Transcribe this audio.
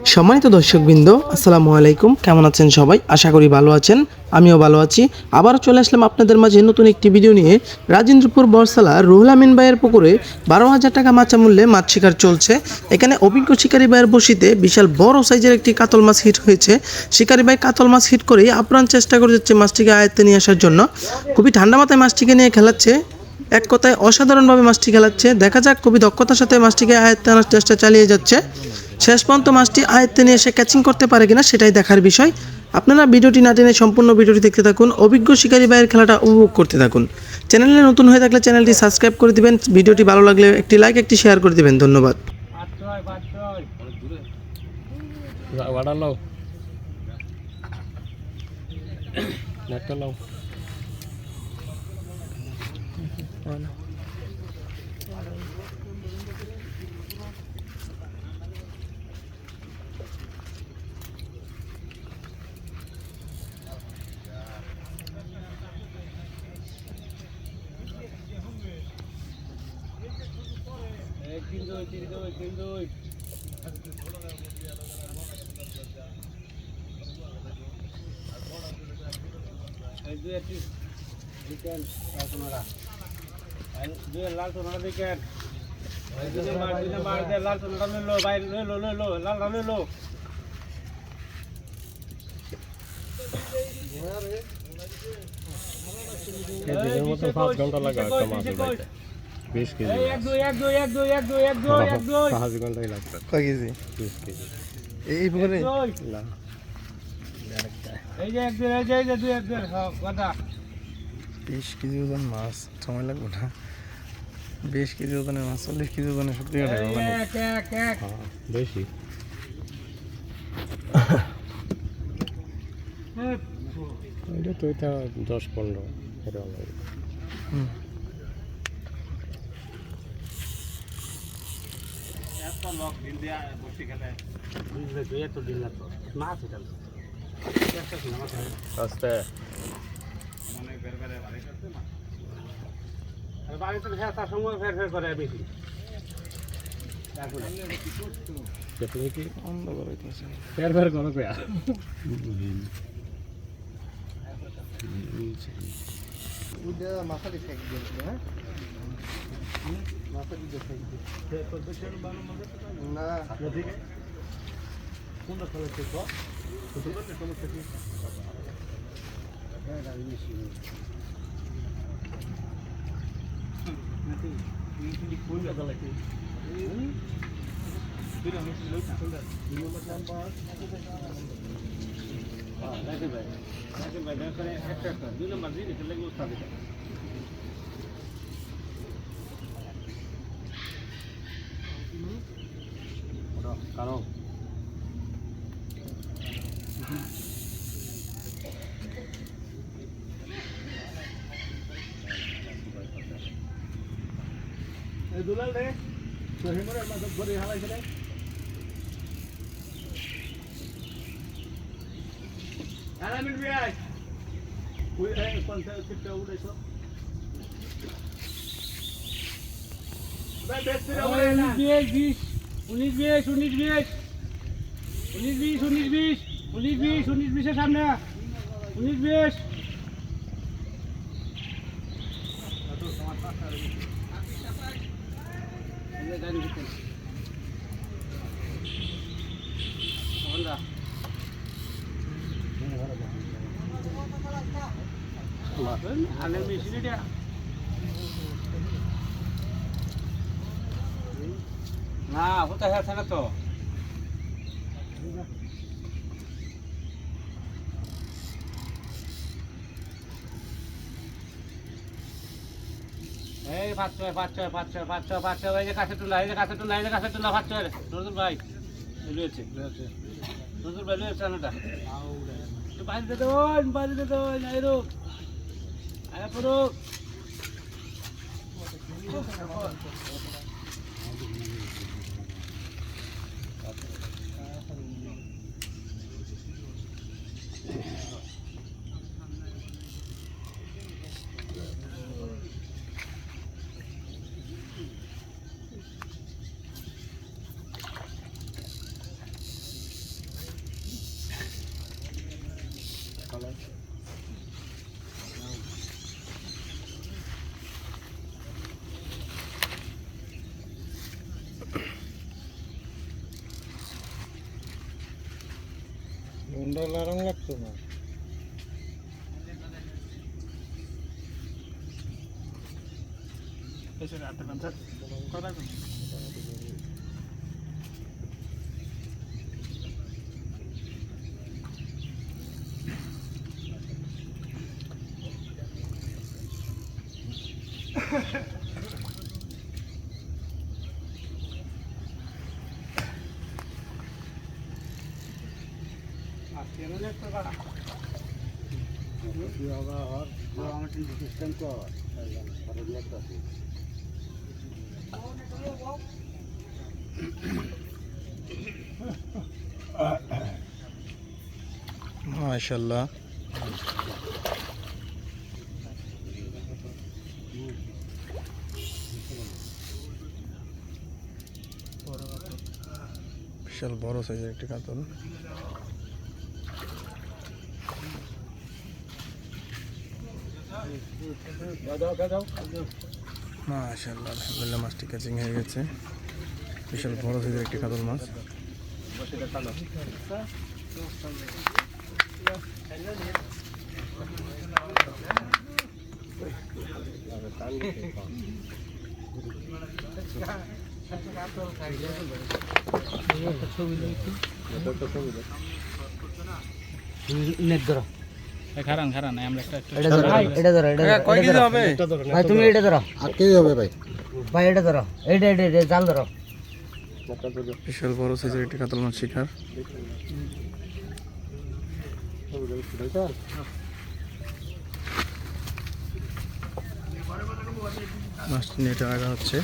সম্মানিত দর্শকবৃন্দ, আসসালামু আলাইকুম। কেমন আছেন সবাই? আশা করি ভালো আছেন। আমিও ভালো আছি। আবারও চলে আসলাম আপনাদের মাঝে নতুন একটি ভিডিও নিয়ে। রাজেন্দ্রপুর বরসালা রুহুল আমিন ভাইয়ের পুকুরে 12,000 টাকা মাচা মূল্যে মাছ শিকার চলছে। এখানে অভিজ্ঞ শিকারী ভাইয়ের বসিতে বিশাল বড় সাইজের একটি কাতল মাছ হিট হয়েছে। শিকারী ভাই কাতল মাছ হিট করেই আপ্রাণ চেষ্টা করে যাচ্ছে মাছটিকে আয়ত্তে নিয়ে আসার জন্য। খুবই ঠান্ডা মাথায় মাছটিকে নিয়ে খেলাচ্ছে। এক কথায় অসাধারণভাবে মাছটি খেলাচ্ছে। দেখা যাক খুবই দক্ষতার সাথে মাছটিকে আয়ত্তে আনার চেষ্টা চালিয়ে যাচ্ছে। শেষ পর্যন্ত মাছটি আয়ত্তে নিয়ে এসে ক্যাচিং করতে পারে কিনা সেটাই দেখার বিষয়। আপনারা ভিডিওটি না টেনে সম্পূর্ণ ভিডিওটি দেখতে থাকুন, অভিজ্ঞ শিকারী ভাইয়ের খেলাটা উপভোগ করতে থাকুন। চ্যানেলে নতুন হয়ে থাকলে চ্যানেলটি সাবস্ক্রাইব করে দিবেন, ভিডিওটি ভালো লাগলে একটি লাইক একটি শেয়ার করে দিবেন। ধন্যবাদ। লাল সোনাটা দেখেন লাল সোনাটা লো ভাই লো লাল লো পাঁচ ঘন্টা লাগে একটা মাছ উঠাইতে 20 কেজি এক দুই 5 ঘন্টাই লাগবে কয় কেজি 20 কেজি এই পুকুরে? না এই যে এক দুই এই যে দুই এক দুই কথা 20 কেজি ওজন মাছ সময় লাগবে না। 20 কেজি ওজনের মাছ 40 কেজি ওজনের সত্যি কথা এক বেশি এটা তো এটা 10-15 এটা লাগে একটা লক দিন দিয়া বসে খেলে বুঝলে দুই এত দিন লাগতো মাছ এটা একটা সিনেমা খেলে আস্তে মনে বের বের বাড়ি করতে না আর বাড়ি তো হ্যাঁ তার সময় ফের করে বেশি তুমি কি অন্ধ করে দিয়েছে। ফের করো পেয়া ওইটা মাথা দিয়ে ফেক দিয়েছে, হ্যাঁ মাথা দিয়ে ফেক দিয়েছে না। কোনটা খেলেছে তো সমস্যা কি কারণ দুলাল রে সহিমরে মাছ ধরে হালাইছে রে আলামিন ভাই ওই কোন থেকে উড়াইছো ভাই বেশ করে ওরে না 19 এর সামনে 19 না ওটা হ্যাঁ থাকে তো এই 5 এই যে কাছে তুলা নজরুল ভাই লুয়েছে নজরুল ভাই লুয়েছে আনাটা বাইরে দে দো নাই রো আয়া পড়ো লারং লাগতো না মাশাআল্লাহ বিশাল বড় সাইজের একটি কাতল মাশাআল্লাহ আলহামদুলিল্লাহ মাছটি ক্যাচিং হয়ে গেছে বিশাল বড় সাইজের একটি কাতল মাছ নেট ধরো খারান খারান আমরা একটা এটা ধরো এটা ধরো এটা কয় কেজি হবে ভাই তুমি এটা ধরো 8 কেজি হবে ভাই ভাই এটা ধরো এটা জাল ধরো বিশাল বড় সাইজের একটি কাতল মাছ শিকার মাছটি নেটে আগা হচ্ছে